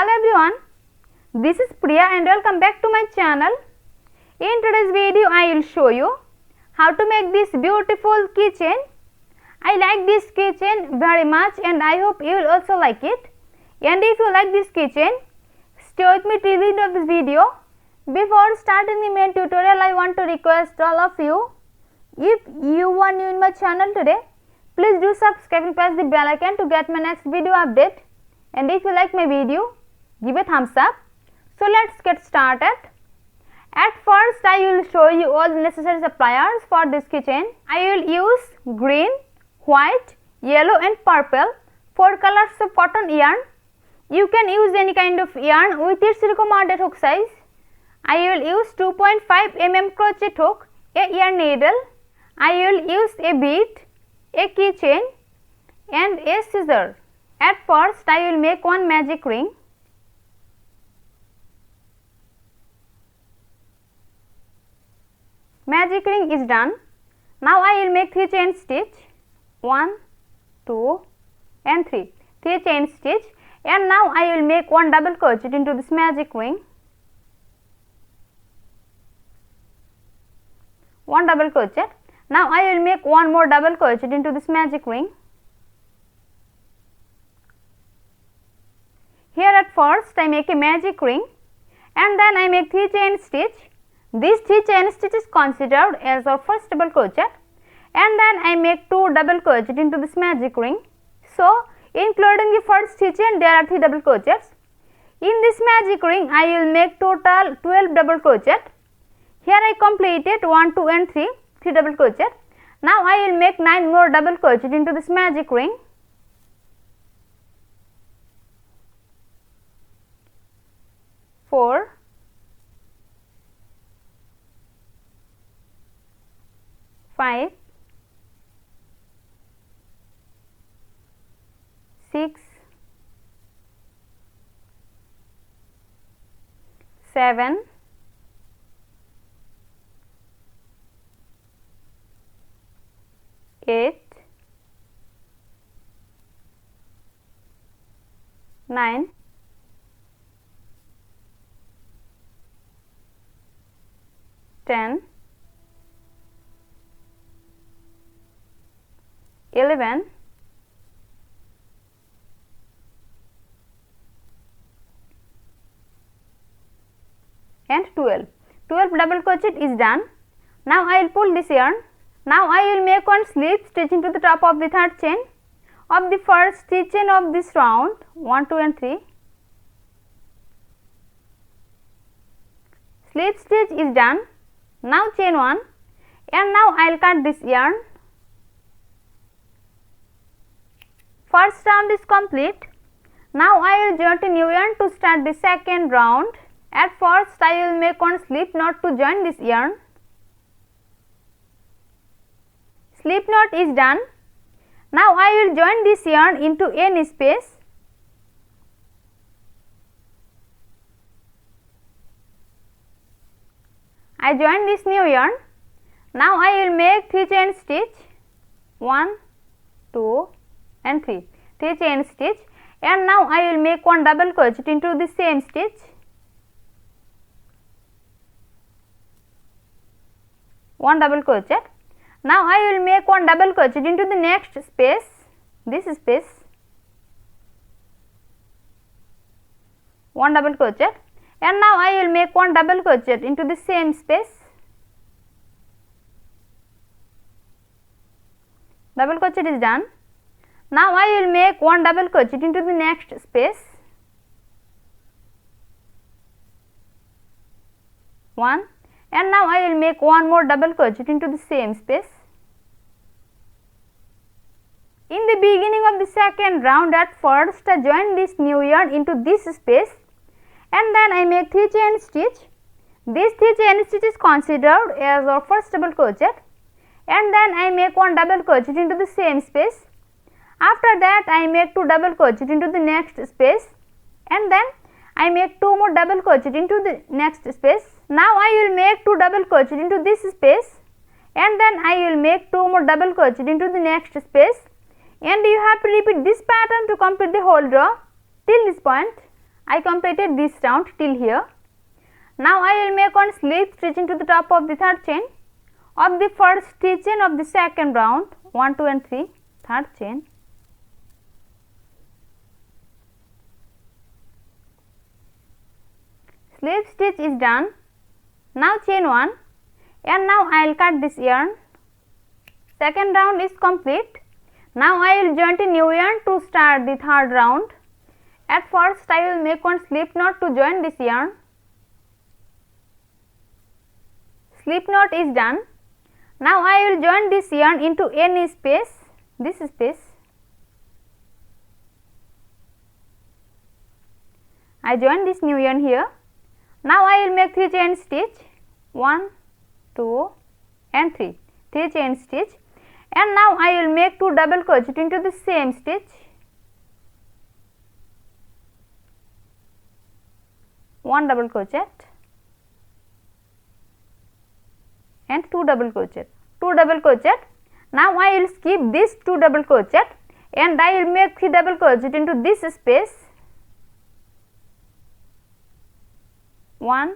Hello everyone, this is Priya and welcome back to my channel. In today's video I will show you how to make this beautiful keychain. I like this keychain very much and I hope you will also like it. And if you like this keychain, stay with me till the end of this video. Before starting the main tutorial, I want to request all of you, if you are new in my channel today, please do subscribe and press the bell icon to get my next video update. And if you like my video, give a thumbs up. So let's get started. At first I will show you all the necessary supplies for this keychain. I will use green, white, yellow and purple, 4 colors of cotton yarn. You can use any kind of yarn with its recommended hook size. I will use 2.5 mm crochet hook, a yarn needle. I will use a bead, a keychain and a scissor. At first I will make one magic ring. Magic ring is done. Now I will make 3 chain stitch, 1, 2 and 3 chain stitch, and now I will make 1 double crochet into this magic ring. 1 double crochet. Now I will make 1 more double crochet into this magic ring. Here at first I make a magic ring and then I make 3 chain stitch. This 3 chain stitch is considered as our first double crochet, and then I make 2 double crochet into this magic ring. So including the first 3 chain, there are 3 double crochets. In this magic ring I will make total 12 double crochet. Here I completed 1, 2 and 3 double crochet. Now I will make 9 more double crochet into this magic ring. Four, 5, 6, 7, 8, 9, 10, 11, and 12. 12 double crochet is done. Now I will pull this yarn. Now I will make 1 slip stitch into the top of the 3rd chain of the first chain of this round, 1, 2 and 3. Slip stitch is done. Now chain 1 and now I will cut this yarn. First round is complete. Now I will join a new yarn to start the second round. At first I will make 1 slip knot to join this yarn. Slip knot is done. Now I will join this yarn into any space. I join this new yarn. Now I will make 3 chain stitch, 1, 2 and 3 chain stitch, and now I will make 1 double crochet into the same stitch. 1 double crochet. Now I will make 1 double crochet into the next space, this space, 1 double crochet, and now I will make 1 double crochet into the same space. Double crochet is done. Now I will make 1 double crochet into the next space, 1, and now I will make 1 more double crochet into the same space. In the beginning of the second round, at first I join this new yarn into this space and then I make 3 chain stitch. This 3 chain stitch is considered as our first double crochet, and then I make 1 double crochet into the same space. After that I make 2 double crochet into the next space and then I make 2 more double crochet into the next space. Now I will make 2 double crochet into this space and then I will make 2 more double crochet into the next space, and you have to repeat this pattern to complete the whole row till this point. I completed this round till here. Now I will make one slip stitch into the top of the third chain of the first stitch chain of the second round, 1, 2 and 3, third chain. Slip stitch is done. Now chain 1 and now I will cut this yarn. Second round is complete. Now I will join a new yarn to start the third round. At first I will make one slip knot to join this yarn. Slip knot is done. Now I will join this yarn into any space, this space. I join this new yarn here. Now I will make 3 chain stitch, 1, 2 and 3, 3 chain stitch, and now I will make 2 double crochet into the same stitch. 1 double crochet and 2 double crochet, 2 double crochet. Now I will skip this 2 double crochet and I will make 3 double crochet into this space. 1,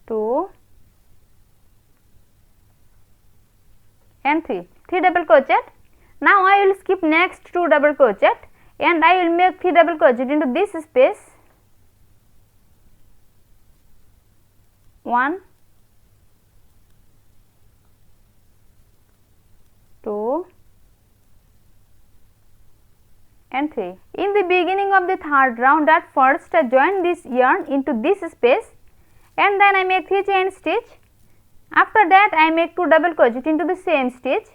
2 and 3, 3 double crochet. Now I will skip next 2 double crochet and I will make 3 double crochet into this space. 1, 2 and 3. In the beginning of the third round, at first I join this yarn into this space and then I make 3 chain stitch. After that I make 2 double crochet into the same stitch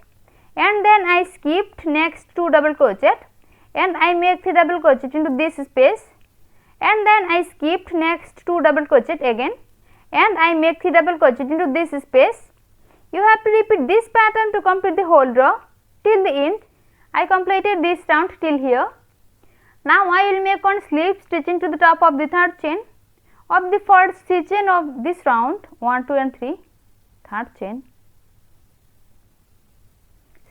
and then I skipped next 2 double crochet and I make 3 double crochet into this space and then I skipped next 2 double crochet again and I make 3 double crochet into this space. You have to repeat this pattern to complete the whole row till the end. I completed this round till here. Now I will make one slip stitch into the top of the third chain of the first stitch chain of this round, 1, 2 and 3, third chain.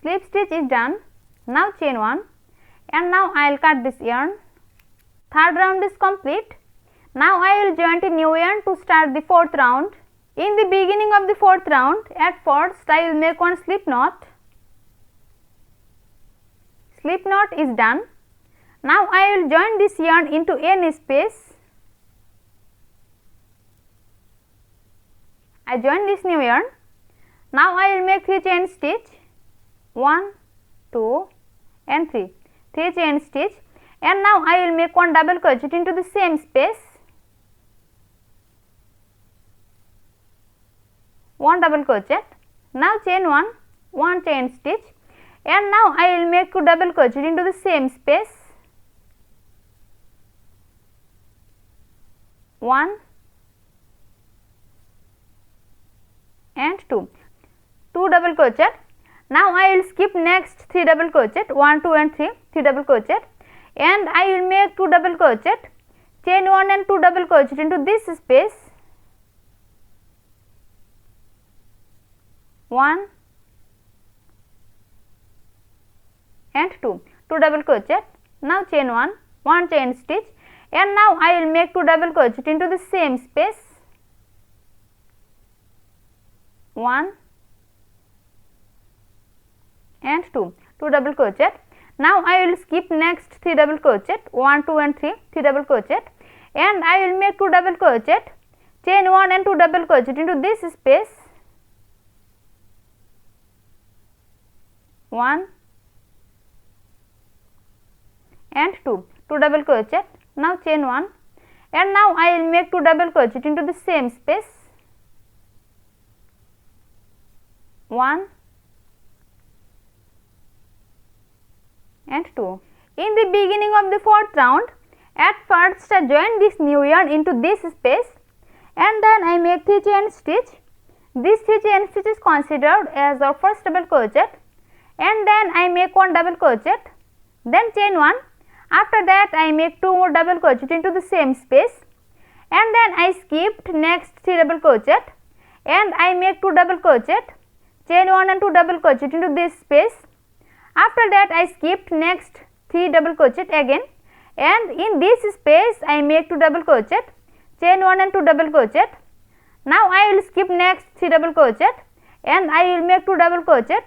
Slip stitch is done. Now chain 1 and now I will cut this yarn. Third round is complete. Now I will join a new yarn to start the fourth round. In the beginning of the fourth round, at first I will make one slip knot. Slip knot is done. Now I will join this yarn into any space. I join this new yarn. Now I will make 3 chain stitch, 1, 2 and 3, 3 chain stitch, and now I will make 1 double crochet into the same space. 1 double crochet. Now chain 1, 1 chain stitch, and now I will make 2 double crochet into the same space. 1 and 2, 2 double crochet. Now I will skip next 3 double crochet, 1, 2 and 3, 3 double crochet, and I will make 2 double crochet, chain 1 and 2 double crochet into this space. 1 and 2, 2 double crochet. Now chain 1, 1 chain stitch, and now I will make 2 double crochet into the same space. 1 and 2, 2 double crochet. Now I will skip next 3 double crochet, 1, 2 and 3, 3 double crochet, and I will make 2 double crochet, chain 1 and 2 double crochet into this space. 1 and 2, 2 double crochet. Now chain 1 and now I will make 2 double crochet into the same space. 1 and 2. In the beginning of the fourth round, at first I join this new yarn into this space and then I make 3 chain stitch. This 3 chain stitch is considered as our first double crochet, and then I make 1 double crochet, then chain 1. After that I make 2 more double crochet into the same space, and then I skipped next 3 double crochet and I make 2 double crochet, chain 1 and 2 double crochet into this space. After that I skipped next 3 double crochet again, and in this space I make 2 double crochet, chain 1 and 2 double crochet. Now I will skip next 3 double crochet and I will make 2 double crochet,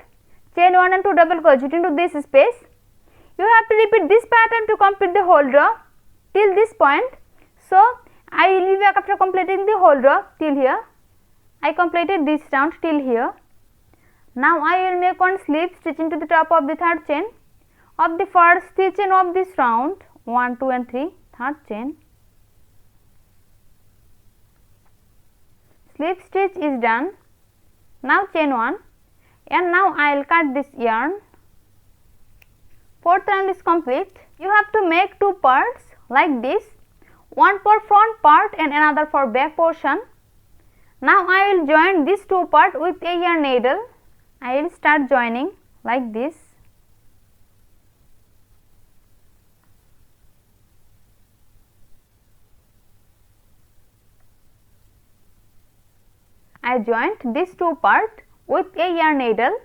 chain 1 and 2 double crochet into this space. You have to repeat this pattern to complete the whole row till this point. So I will be back after completing the whole row till here. I completed this round till here. Now I will make one slip stitch into the top of the third chain of the first 3 chain of this round, 1, 2 and 3, third chain. Slip stitch is done. Now chain 1 and now I will cut this yarn. Fourth round is complete. You have to make 2 parts like this, one for front part and another for back portion. Now I will join these 2 parts with a yarn needle. I will start joining like this. I joined these 2 parts with a yarn needle.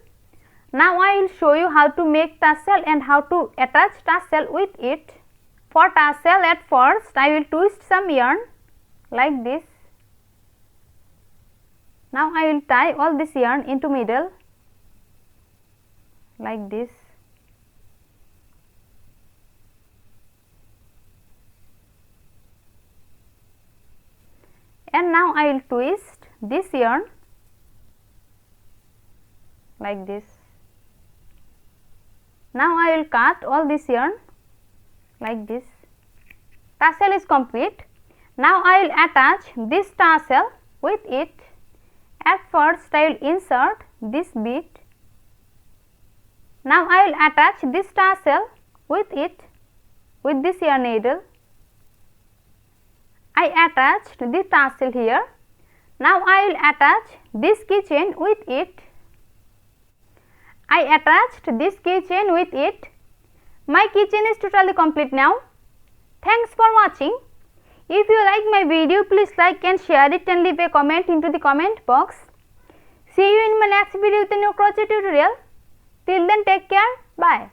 Now I will show you how to make tassel and how to attach tassel with it. For tassel, at first I will twist some yarn like this. Now I will tie all this yarn into middle like this. And now I will twist this yarn like this. Now I will cut all this yarn like this. Tassel is complete. Now I will attach this tassel with it. At first I will insert this bead. Now I will attach this tassel with it with this yarn needle. I attached the tassel here. Now I will attach this keychain with it. I attached this keychain with it. My keychain is totally complete now. Thanks for watching. If you like my video, please like and share it and leave a comment into the comment box. See you in my next video with a new crochet tutorial. Till then, take care. Bye.